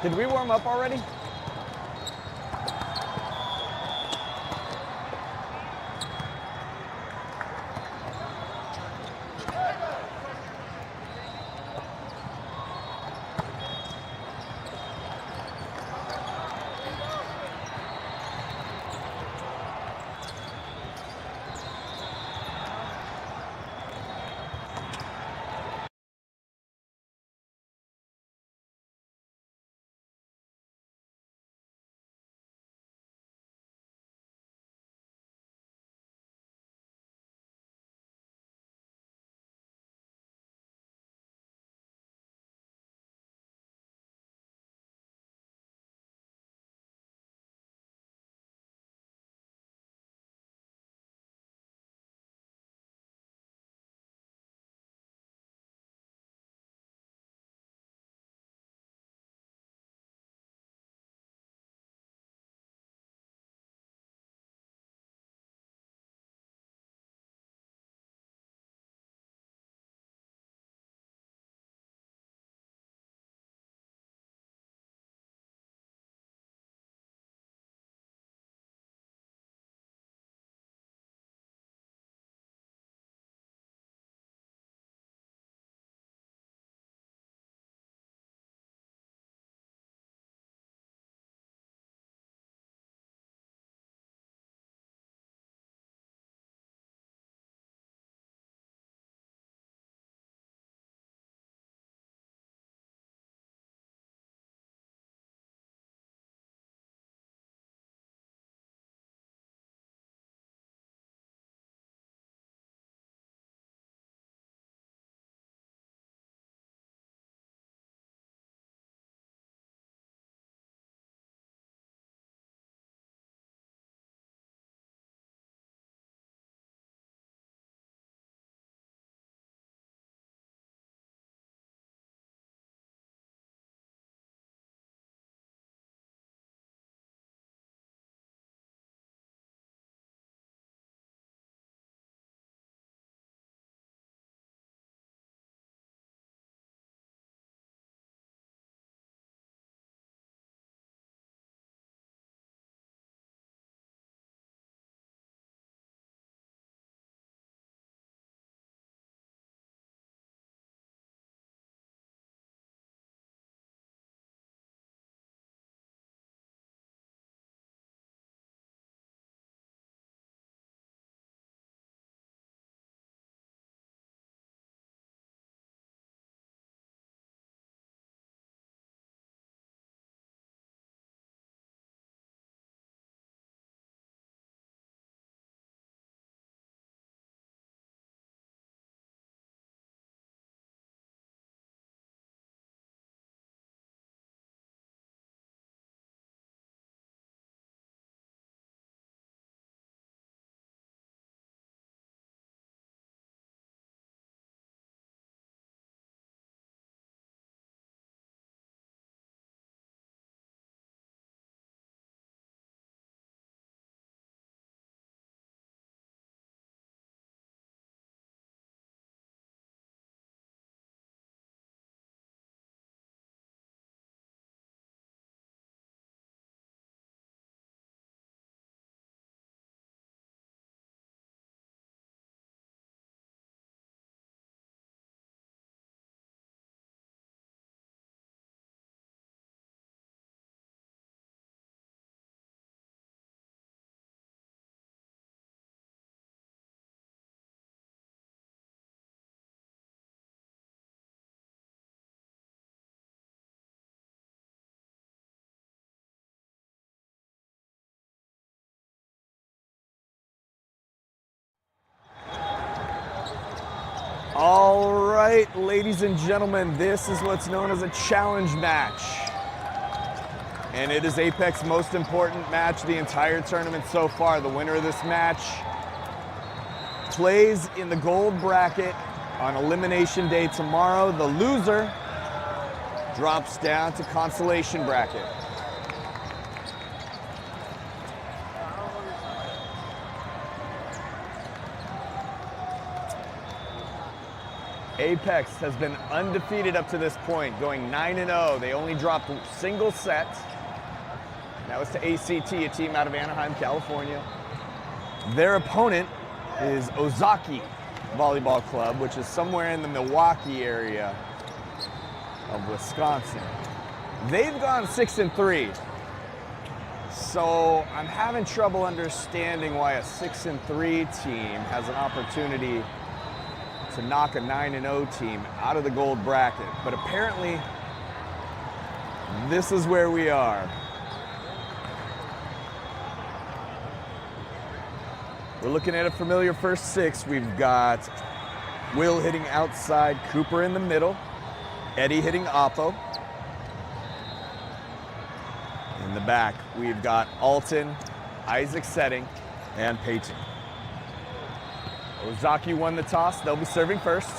Did we warm up already? All right, ladies and gentlemen, this is what's known as a challenge match. And it is Apex's most important match the entire tournament so far. The winner of this match plays in the gold bracket on Elimination Day tomorrow. The loser drops down to consolation bracket. Apex has been undefeated up to this point, going 9-0. They only dropped a single set. That was to ACT, a team out of Anaheim, California. Their opponent is Ozaukee Volleyball Club, which is somewhere in the Milwaukee area of Wisconsin. They've gone 6-3. So I'm having trouble understanding why a 6-3 team has an opportunity to knock a 9-0 team out of the gold bracket. But apparently, this is where we are. We're looking at a familiar first six. We've got Will hitting outside, Cooper in the middle, Eddie hitting oppo. In the back, we've got Alton, Isaac setting, and Peyton. Ozaukee won the toss. They'll be serving first.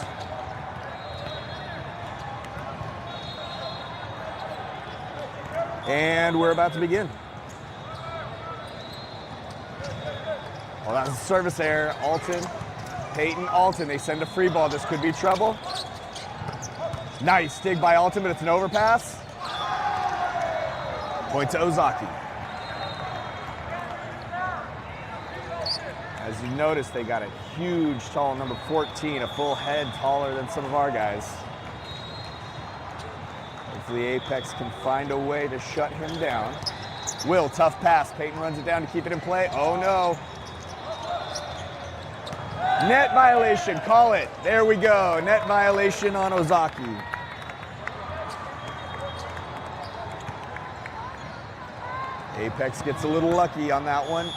And we're about to begin. Well, that was a service error. Alton, Peyton, Alton. They send a free ball. This could be trouble. Nice dig by Alton, but it's an overpass. Point to Ozaukee. As you notice, they got a huge, tall number 14, a full head taller than some of our guys. Hopefully Apex can find a way to shut him down. Will, tough pass. Peyton runs it down to keep it in play. Oh no. Net violation, call it. There we go, net violation on Ozaukee. Apex gets a little lucky on that one.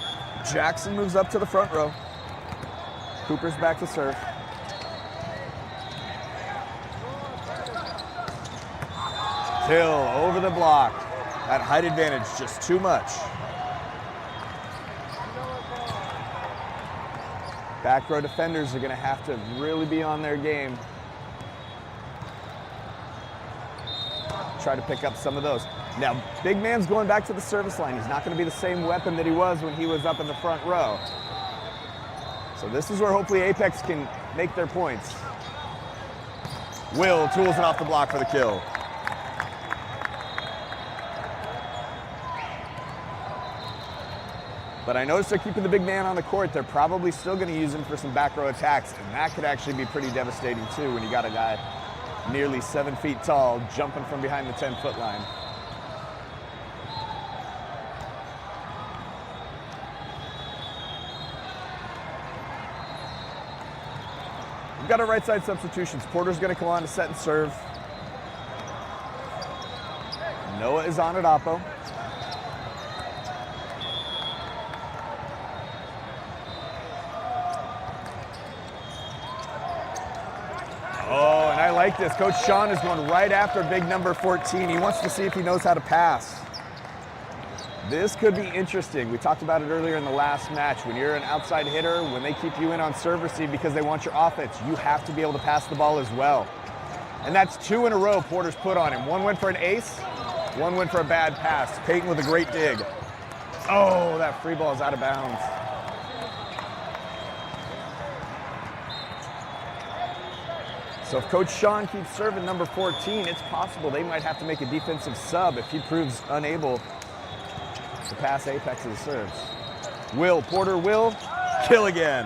Jackson moves up to the front row. Cooper's back to serve. Till over the block. That height advantage, just too much. Back row defenders are gonna have to really be on their game. Try to pick up some of those. Now, big man's going back to the service line. He's not gonna be the same weapon that he was when he was up in the front row. So this is where hopefully Apex can make their points. Will tools it off the block for the kill. But I noticed they're keeping the big man on the court. They're probably still gonna use him for some back row attacks, and that could actually be pretty devastating too when you got a guy nearly 7 feet tall jumping from behind the 10-foot line. We've got our right side substitutions. Porter's gonna come on to set and serve. Noah is on at oppo. Oh, and I like this. Coach Sean is going right after big number 14. He wants to see if he knows how to pass. This could be interesting. We talked about it earlier in the last match. When you're an outside hitter, when they keep you in on serve receive because they want your offense, you have to be able to pass the ball as well. And that's 2 in a row Porter's put on him. One went for an ace, one went for a bad pass. Peyton with a great dig. Oh, that free ball is out of bounds. So if Coach Sean keeps serving number 14, it's possible they might have to make a defensive sub if he proves unable to pass Apex's serves. Will, Porter will, kill again.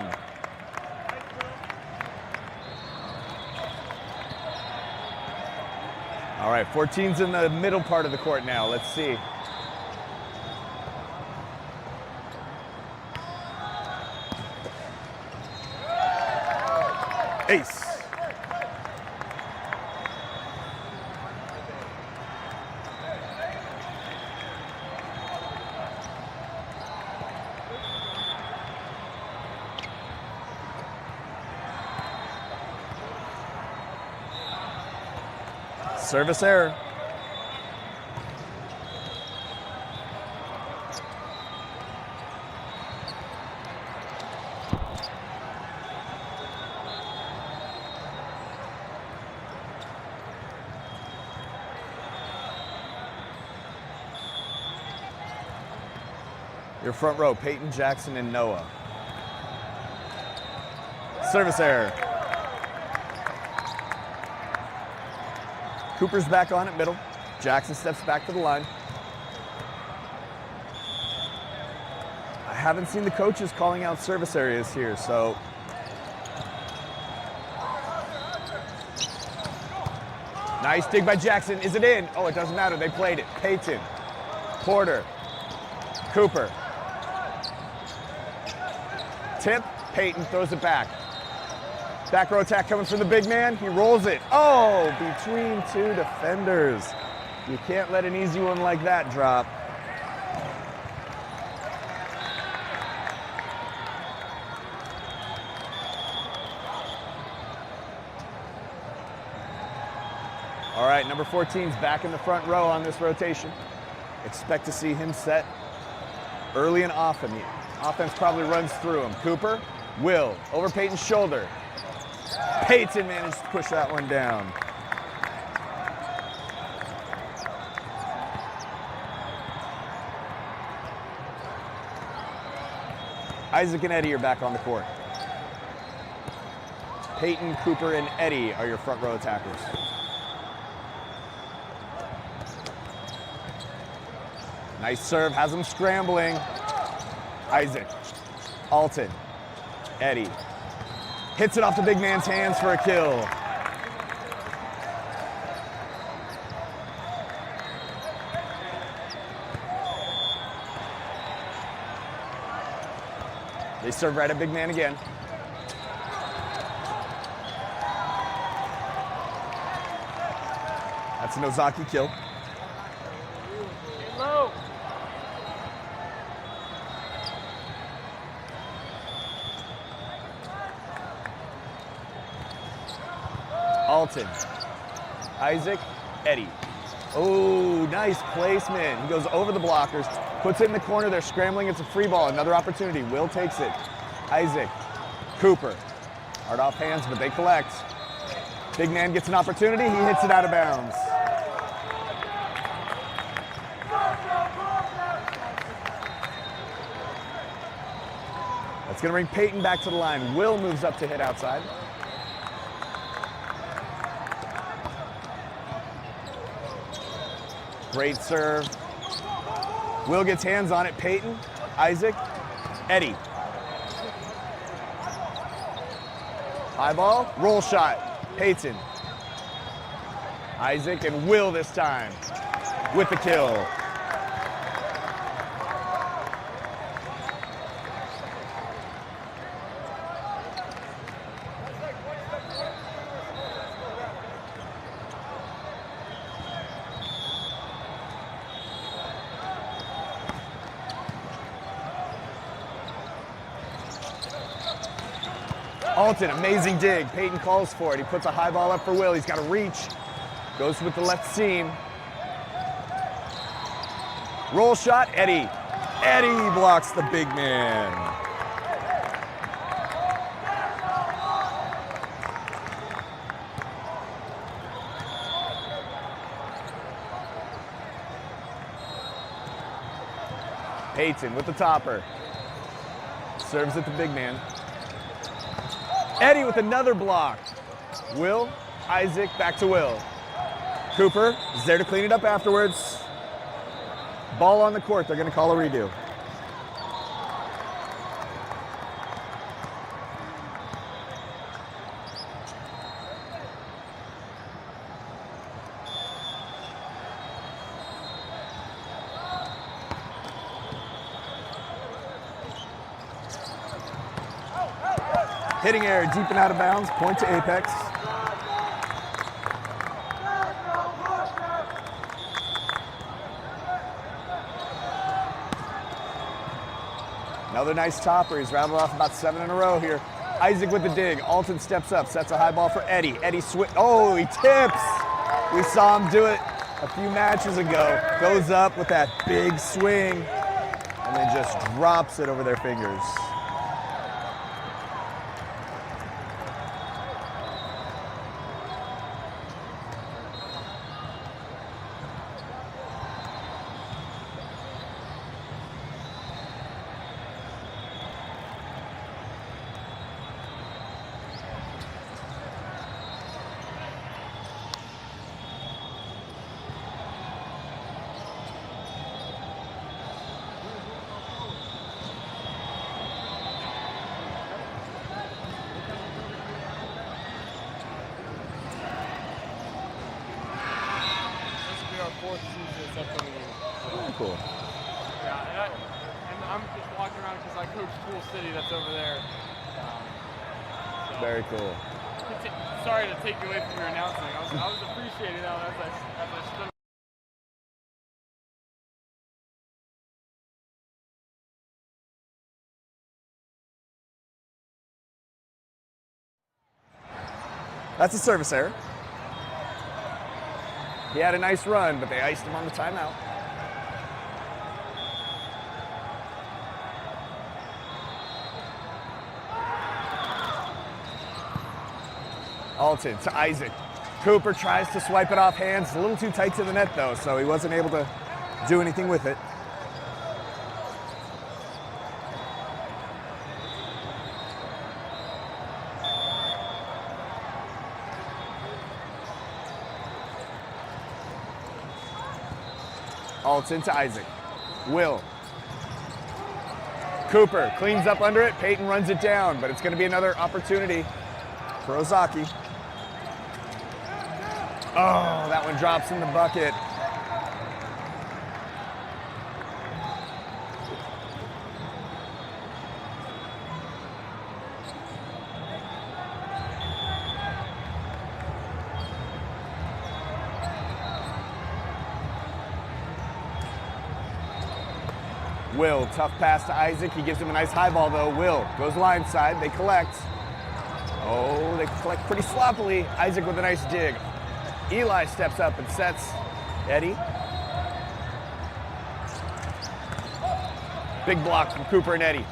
All right, 14's in the middle part of the court now. Let's see. Ace. Service error. Your front row, Peyton, Jackson, and Noah. Service error. Cooper's back on at middle. Jackson steps back to the line. I haven't seen the coaches calling out service areas here, so. Nice dig by Jackson. Is it in? Oh, it doesn't matter. They played it. Peyton, Porter, Cooper. Tip, Peyton throws it back. Back row attack coming from the big man. He rolls it. Oh, between two defenders. You can't let an easy one like that drop. All right, number 14's back in the front row on this rotation. Expect to see him set early and often. The offense probably runs through him. Cooper, Will, over Peyton's shoulder. Peyton managed to push that one down. Isaac and Eddie are back on the court. Peyton, Cooper, and Eddie are your front row attackers. Nice serve, has him scrambling. Isaac, Alton, Eddie. Hits it off the big man's hands for a kill. They serve right at big man again. That's an Ozaukee kill. Low. Alton, Isaac, Eddie. Oh, nice placement. He goes over the blockers, puts it in the corner. They're scrambling. It's a free ball. Another opportunity. Will takes it. Isaac, Cooper. Hard off hands, but they collect. Big man gets an opportunity. He hits it out of bounds. That's going to bring Peyton back to the line. Will moves up to hit outside. Great serve. Will gets hands on it. Peyton, Isaac, Eddie. High ball, roll shot. Peyton, Isaac, and Will this time with the kill. Alton, amazing dig. Peyton calls for it. He puts a high ball up for Will. He's got to reach. Goes with the left seam. Roll shot, Eddie. Eddie blocks the big man. Peyton with the topper. Serves at the big man. Eddie with another block. Will, Isaac, back to Will. Cooper is there to clean it up afterwards. Ball on the court. They're going to call a redo. Hitting error, deep and out of bounds, point to Apex. Another nice topper. He's rattled off about 7 in a row here. Isaac with the dig. Alton steps up, sets a high ball for Eddie. Eddie oh, he tips. We saw him do it a few matches ago. Goes up with that big swing and then just drops it over their fingers. accepting me. Oh, cool. Yeah, and I'm just walking around because I coach Pool City that's over there. So. Very cool. Sorry to take you away from your announcing. I was appreciating that as I stood. That's a service error. He had a nice run, but they iced him on the timeout. Alton to Isaac. Cooper tries to swipe it off hands. A little too tight to the net, though, so he wasn't able to do anything with it. Alton to Isaac. Will. Cooper cleans up under it. Peyton runs it down, but it's going to be another opportunity for Ozaukee. Oh, that one drops in the bucket. Will, tough pass to Isaac. He gives him a nice high ball, though. Will goes line side. They collect. Oh, they collect pretty sloppily. Isaac with a nice dig. Eli steps up and sets Eddie. Big block from Cooper and Eddie.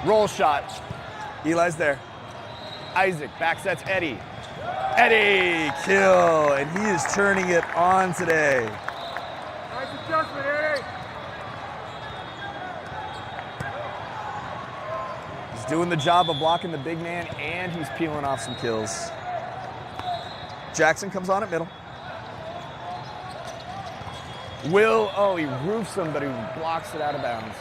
Roll shot. Eli's there. Isaac back sets Eddie. Eddie, kill, and he is turning it on today. Nice adjustment, Eddie. He's doing the job of blocking the big man, and he's peeling off some kills. Jackson comes on at middle. Will, oh, he roofs him, but he blocks it out of bounds.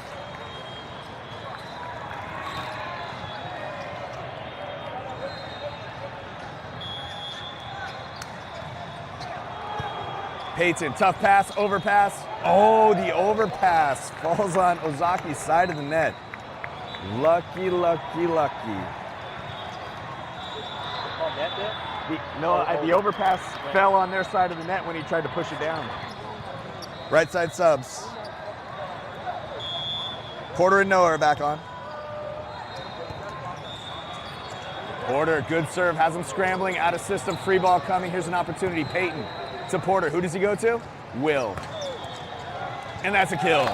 Peyton, tough pass, overpass. Oh, the overpass falls on Ozaukee's side of the net. Lucky, lucky, lucky. Oh, that bit? The overpass fell on their side of the net when he tried to push it down. Right side subs. Porter and Noah are back on. Porter, good serve, has him scrambling, out of system, free ball coming. Here's an opportunity. Peyton to Porter. Who does he go to? Will. And that's a kill.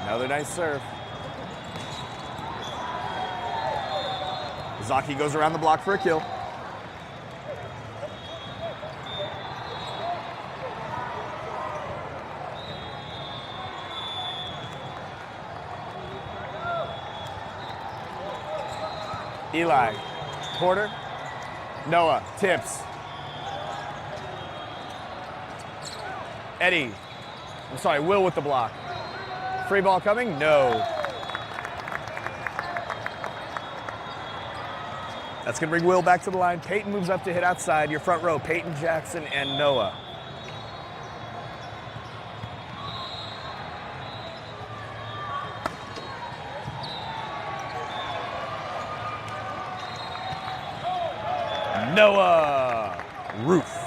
Another nice serve. Ozaukee goes around the block for a kill. Eli, Porter, Noah, tips. Eddie, I'm sorry, Will with the block. Free ball coming? No. That's going to bring Will back to the line. Peyton moves up to hit outside. Your front row, Peyton, Jackson, and Noah. Noah. Roof.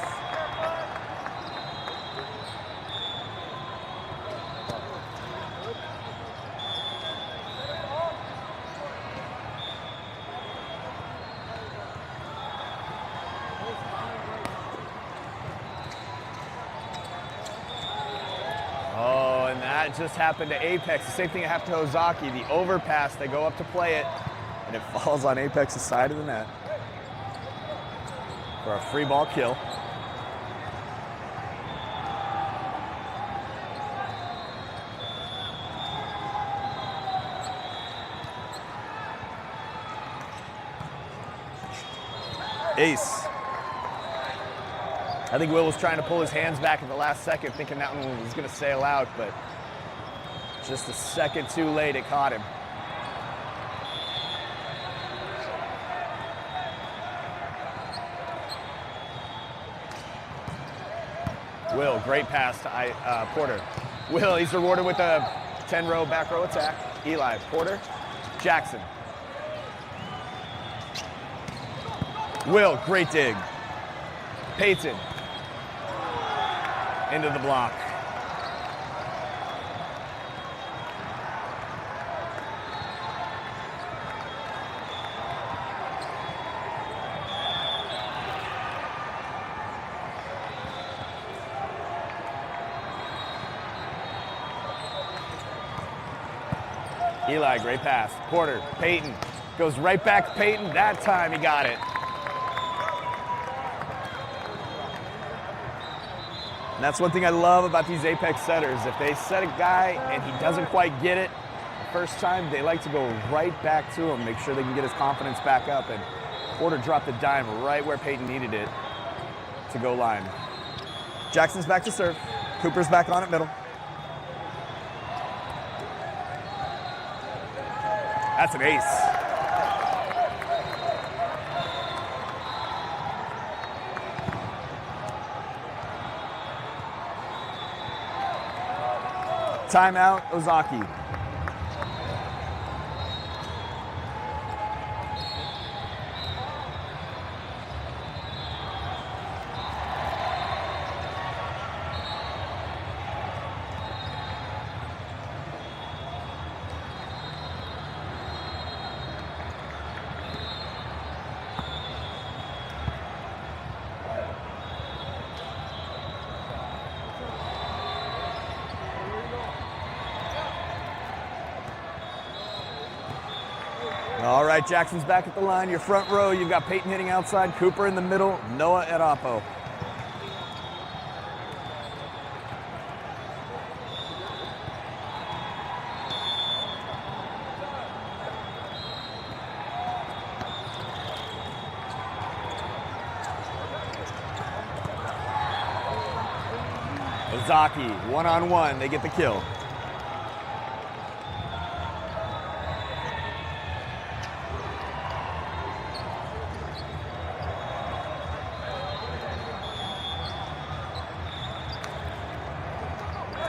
That just happened to Apex. The same thing that happened to Ozaukee. The overpass, they go up to play it, and it falls on Apex's side of the net for a free ball kill. Ace. I think Will was trying to pull his hands back at the last second, thinking that one was going to sail out, but just a second too late, it caught him. Will, great pass to Porter. Will, he's rewarded with a 10-row back row attack. Eli, Porter, Jackson. Will, great dig. Peyton, into the block. Eli, great pass. Porter, Peyton, goes right back to Peyton. That time he got it. And that's one thing I love about these Apex setters. If they set a guy and he doesn't quite get it the first time, they like to go right back to him, make sure they can get his confidence back up. And Porter dropped the dime right where Peyton needed it to go line. Jackson's back to serve. Cooper's back on at middle. That's an ace. Timeout, Ozaukee. All right, Jackson's back at the line. Your front row, you've got Peyton hitting outside, Cooper in the middle, Noah at Oppo. Ozaukee, one-on-one, they get the kill.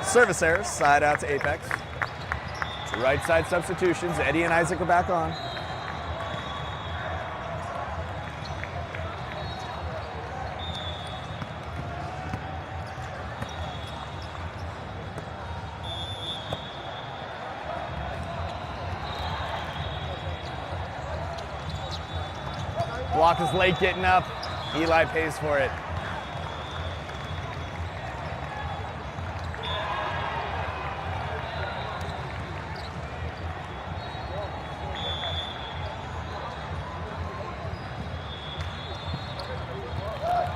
Service errors, side out to Apex. Right side substitutions, Eddie and Isaac are back on. Block is late getting up. Eli pays for it.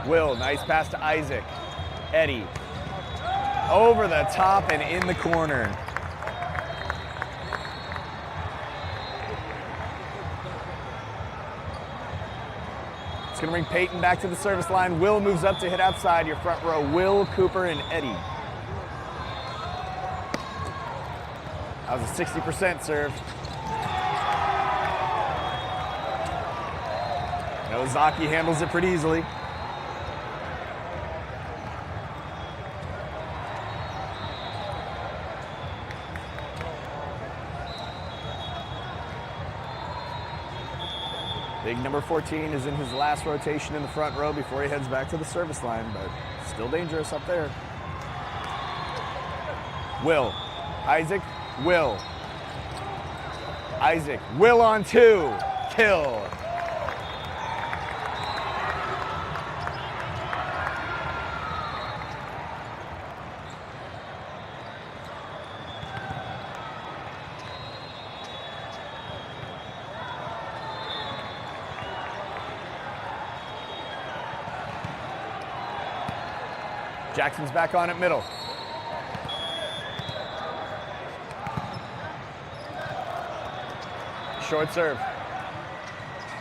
Will, nice pass to Isaac. Eddie, over the top and in the corner. It's gonna bring Peyton back to the service line. Will moves up to hit outside your front row. Will, Cooper, and Eddie. That was a 60% serve. And Ozaukee handles it pretty easily. Big number 14 is in his last rotation in the front row before he heads back to the service line, but still dangerous up there. Will, Isaac, Will. Isaac, Will on two, kill. Jackson's back on at middle. Short serve.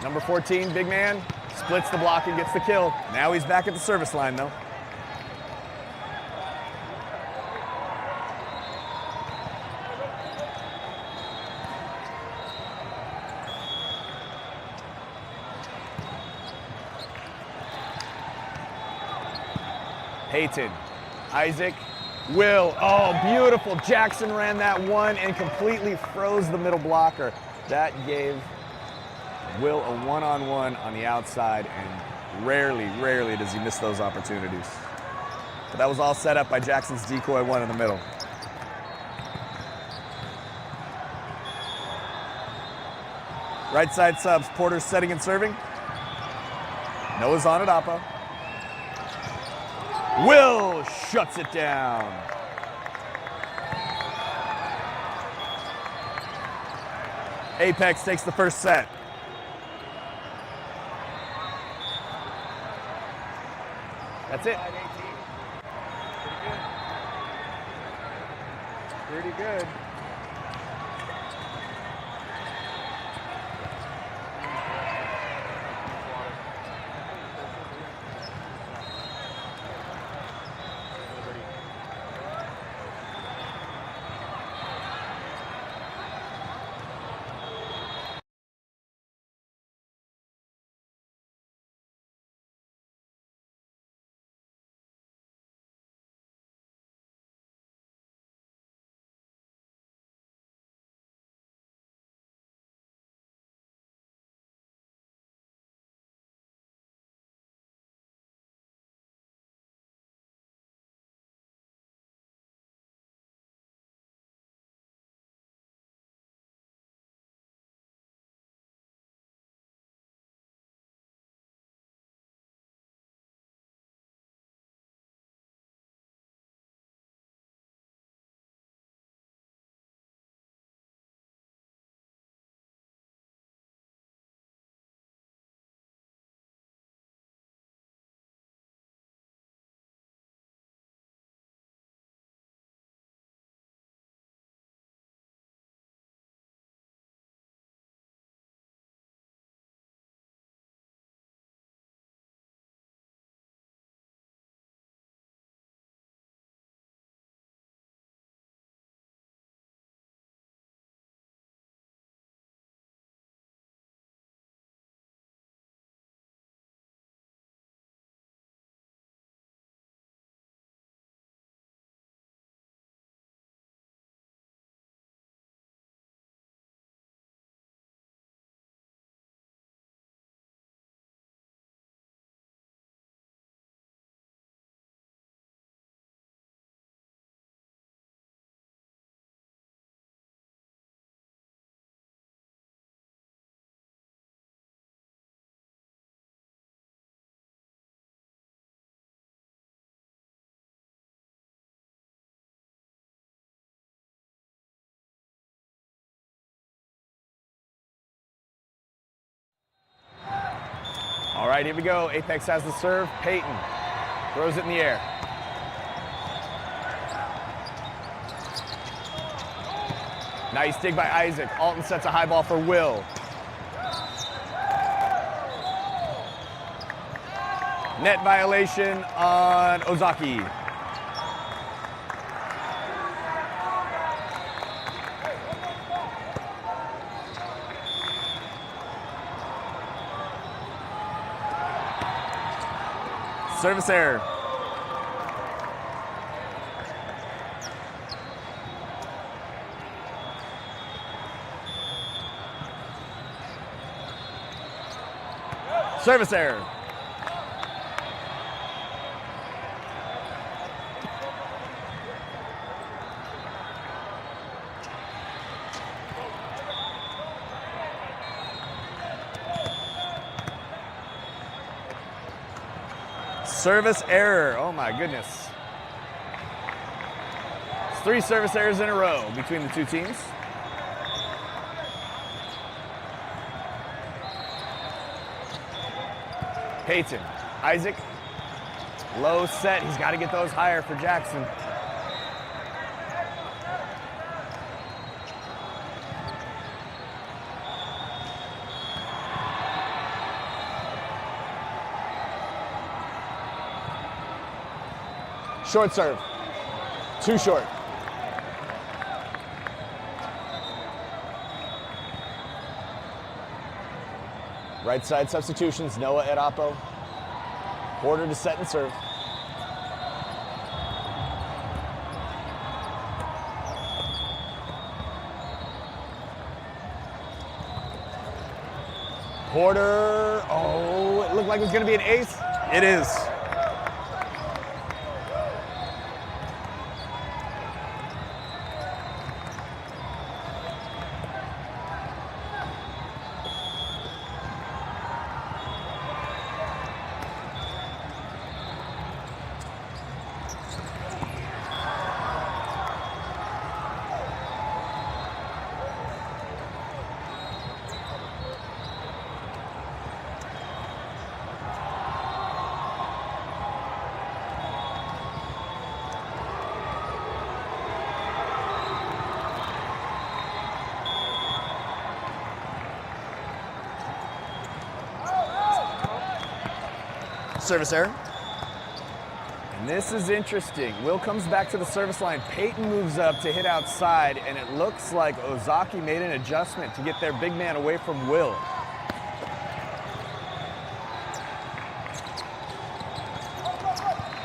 Number 14, big man, Splits the block and gets the kill. Now he's back at the service line, though. Peyton, Isaac, Will. Oh, beautiful. Jackson ran that one and completely froze the middle blocker. That gave Will a one-on-one on the outside, and rarely does he miss those opportunities. But that was all set up by Jackson's decoy one in the middle. Right side subs, Porter's setting and serving. Noah's on it, Appa. Will shuts it down. Apex takes the first set. That's it. Pretty good. All right, here we go. Apex has the serve. Peyton throws it in the air. Nice dig by Isaac. Alton sets a high ball for Will. Net violation on Ozaukee. Service error. Service error. Service error. Oh my goodness. It's 3 service errors in a row between the two teams. Peyton, Isaac, low set. He's got to get those higher for Jackson. Short serve. Too short. Right side substitutions, Noah at Oppo. Porter to set and serve. Porter, oh, it looked like it was gonna be an ace. It is. Service error. And this is interesting. Will comes back to the service line. Peyton moves up to hit outside, and it looks like Ozaukee made an adjustment to get their big man away from Will.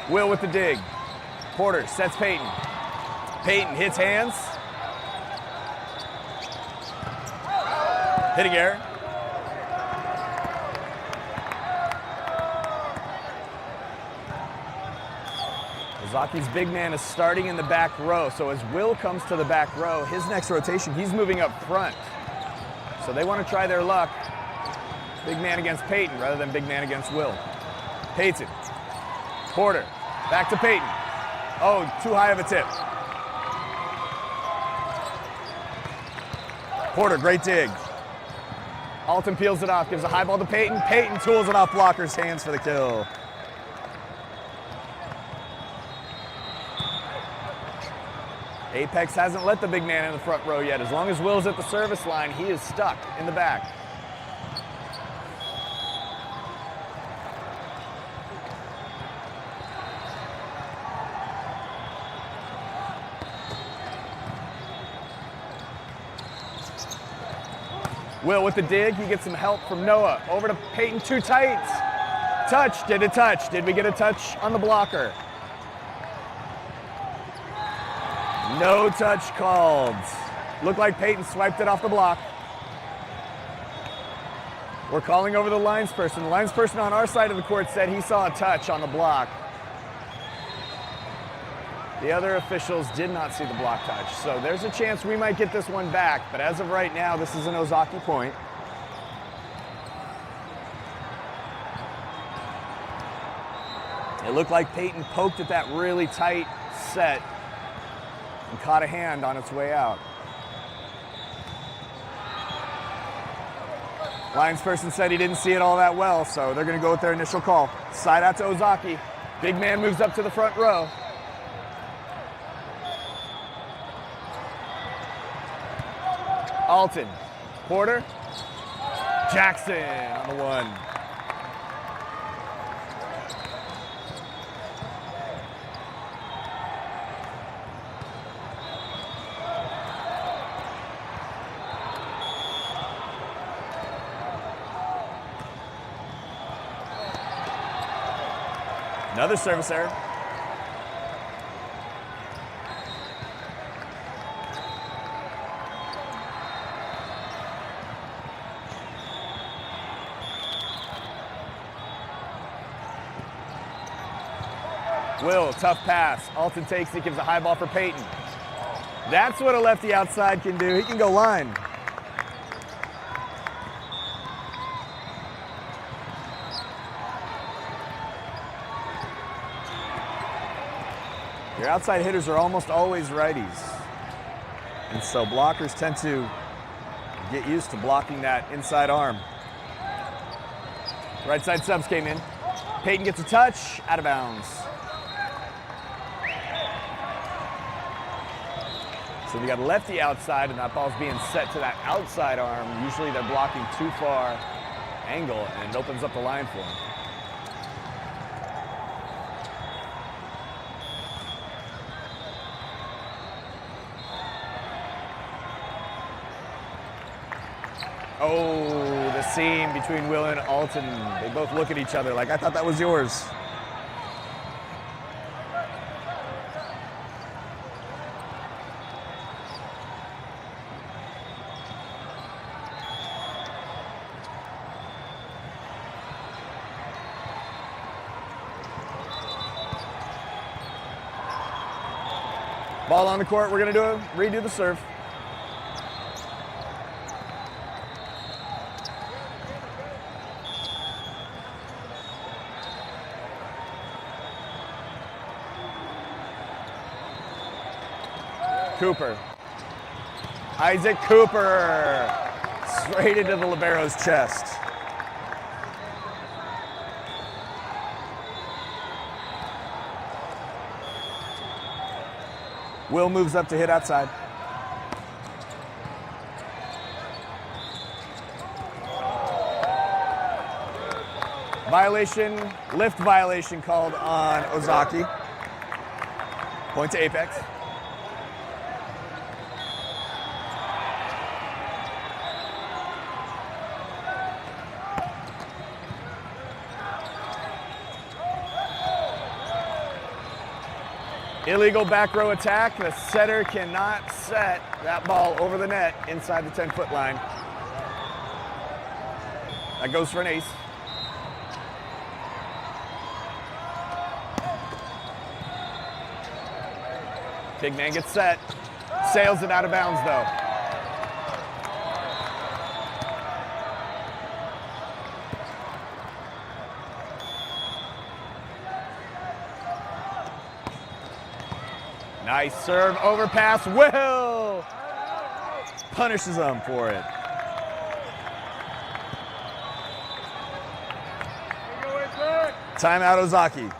Will with the dig. Porter sets Peyton. Peyton hits hands. Hitting error. Ozaukee's big man is starting in the back row, so as Will comes to the back row, his next rotation, he's moving up front. So they want to try their luck. Big man against Peyton rather than big man against Will. Peyton. Porter. Back to Peyton. Oh, too high of a tip. Porter, great dig. Alton peels it off, gives a high ball to Peyton. Peyton tools it off blocker's hands for the kill. Apex hasn't let the big man in the front row yet. As long as Will's at the service line, he is stuck in the back. Will with the dig, he gets some help from Noah. Over to Peyton, too tight. Touch, did it touch? Did we get a touch on the blocker? No touch called. Looked like Peyton swiped it off the block. We're calling over the linesperson. The linesperson on our side of the court said he saw a touch on the block. The other officials did not see the block touch. So there's a chance we might get this one back, but as of right now, this is an Ozaukee point. It looked like Peyton poked at that really tight set and caught a hand on its way out. Linesperson said he didn't see it all that well, so they're gonna go with their initial call. Side out to Ozaukee. Big man moves up to the front row. Alton. Porter. Jackson on the one. Another service error. Will, tough pass. Alton takes it, gives a high ball for Peyton. That's what a lefty outside can do. He can go line. Your outside hitters are almost always righties. And so blockers tend to get used to blocking that inside arm. Right side subs came in. Peyton gets a touch, out of bounds. So we got a lefty outside, and that ball's being set to that outside arm. Usually they're blocking too far angle, and it opens up the line for him. Oh, the seam between Will and Alton. They both look at each other like, I thought that was yours. Ball on the court, we're gonna redo the serve. Cooper. Isaac Cooper. Straight into the libero's chest. Will moves up to hit outside. Violation, lift violation called on Ozaukee. Point to Apex. Illegal back row attack. The setter cannot set that ball over the net inside the 10-foot line. That goes for an ace. Big man gets set. Sails it out of bounds though. Nice serve, overpass, Will! Punishes him for it. Timeout, Ozaukee.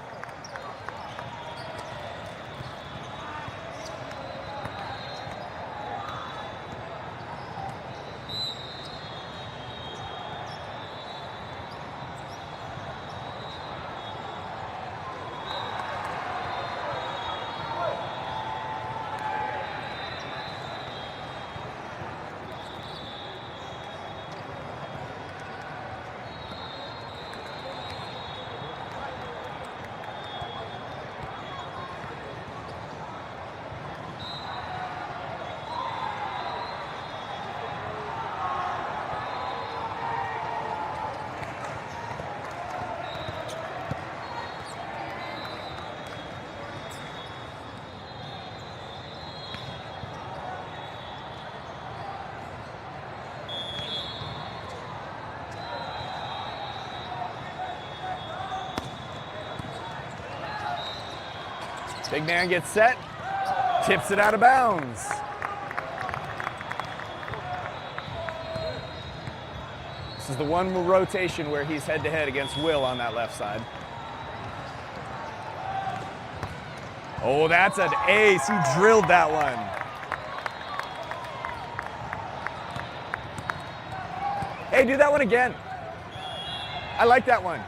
Big man gets set, tips it out of bounds. This is the one rotation where he's head-to-head against Will on that left side. Oh, that's an ace. He drilled that one. Hey, do that one again. I like that one.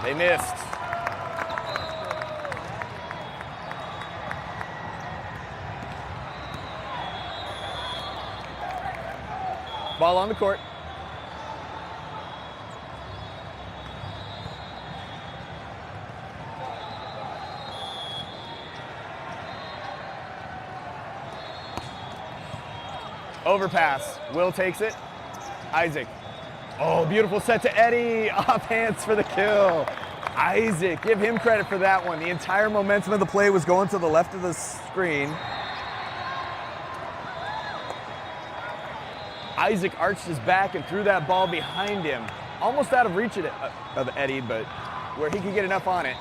They missed. Ball on the court. Overpass. Will takes it. Isaac. Oh, beautiful set to Eddie. Off hands for the kill. Isaac, give him credit for that one. The entire momentum of the play was going to the left of the screen. Isaac arched his back and threw that ball behind him. Almost out of reach of Eddie, but where he could get enough on it.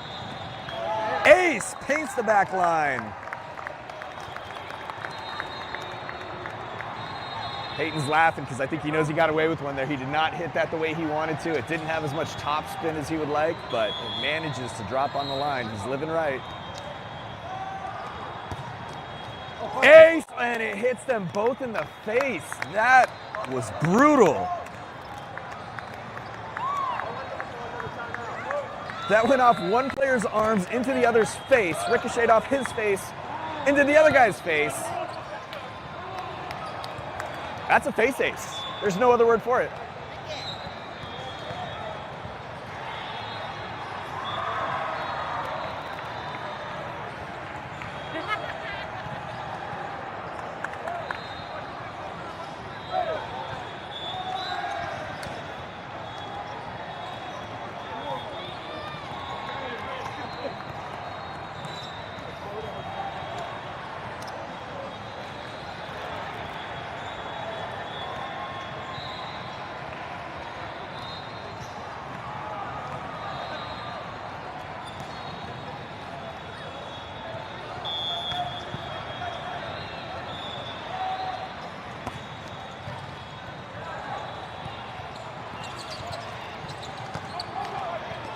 Ace paints the back line. Peyton's laughing because I think he knows he got away with one there. He did not hit that the way he wanted to. It didn't have as much top spin as he would like, but it manages to drop on the line. He's living right. Ace, and it hits them both in the face. That was brutal. That went off one player's arms into the other's face, ricocheted off his face into the other guy's face. That's a face ace. There's no other word for it.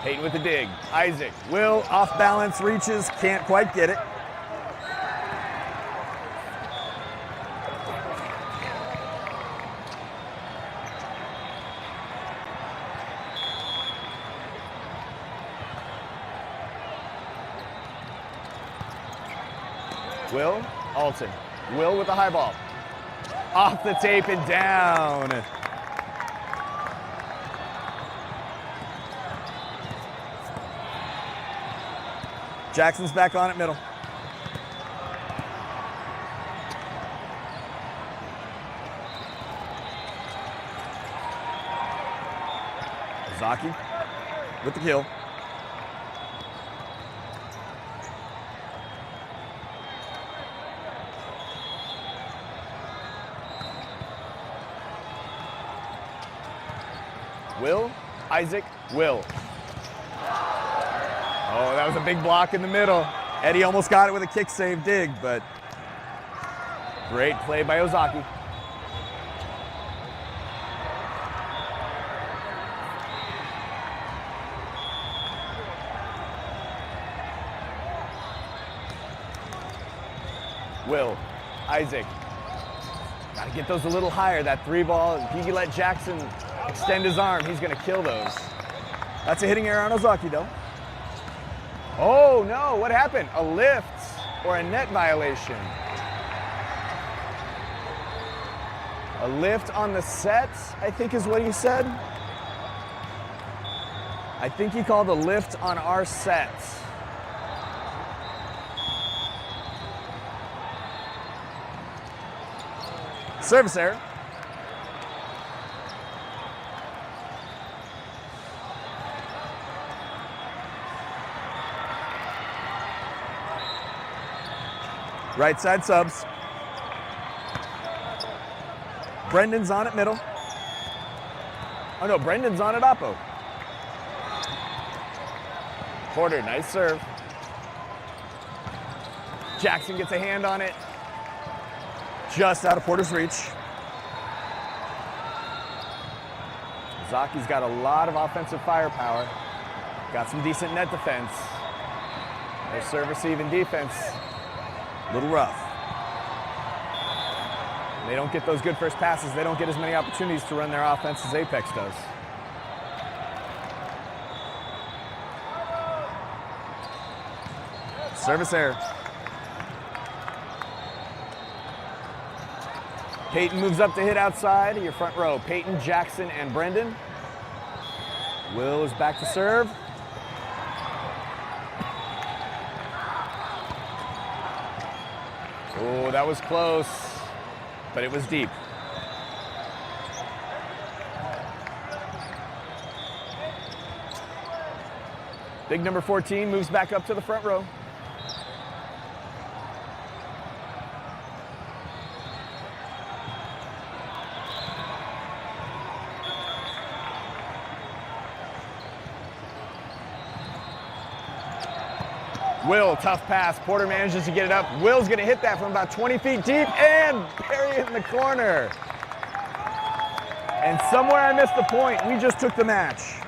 Peyton with the dig. Isaac. Will off balance, reaches, can't quite get it. Will, Alton. Will with the high ball. Off the tape and down. Jackson's back on at middle. Ozaukee with the kill. Will, Isaac, Will. Oh, that was a big block in the middle. Eddie almost got it with a kick save dig, but great play by Ozaukee. Will, Isaac. Got to get those a little higher, that three ball. If you let Jackson extend his arm, he's going to kill those. That's a hitting error on Ozaukee, though. Oh, no, what happened? A lift or a net violation? A lift on the set, I think is what he said. I think he called a lift on our set. Service error. Right side subs. Brendan's on at middle. Oh no, Brendan's on at oppo. Porter, nice serve. Jackson gets a hand on it. Just out of Porter's reach. Ozaukee's got a lot of offensive firepower. Got some decent net defense. Their service even defense. A little rough. They don't get those good first passes. They don't get as many opportunities to run their offense as Apex does. Service error. Peyton moves up to hit outside. Your front row, Peyton, Jackson, and Brendan. Will is back to serve. Oh, that was close, but it was deep. Big number 14 moves back up to the front row. Will, tough pass. Porter manages to get it up. Will's going to hit that from about 20 feet deep and bury it in the corner. And somewhere I missed the point. We just took the match.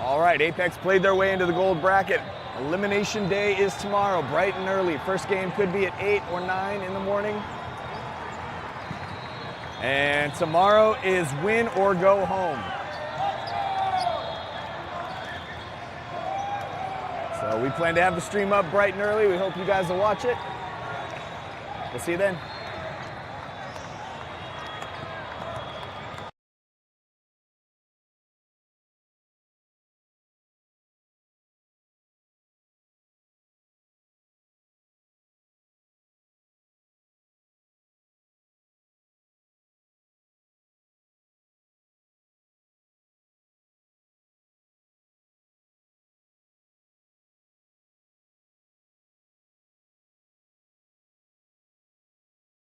All right, Apex played their way into the gold bracket. Elimination day is tomorrow, bright and early. First game could be at 8 or 9 in the morning. And tomorrow is win or go home. So we plan to have the stream up bright and early. We hope you guys will watch it. We'll see you then.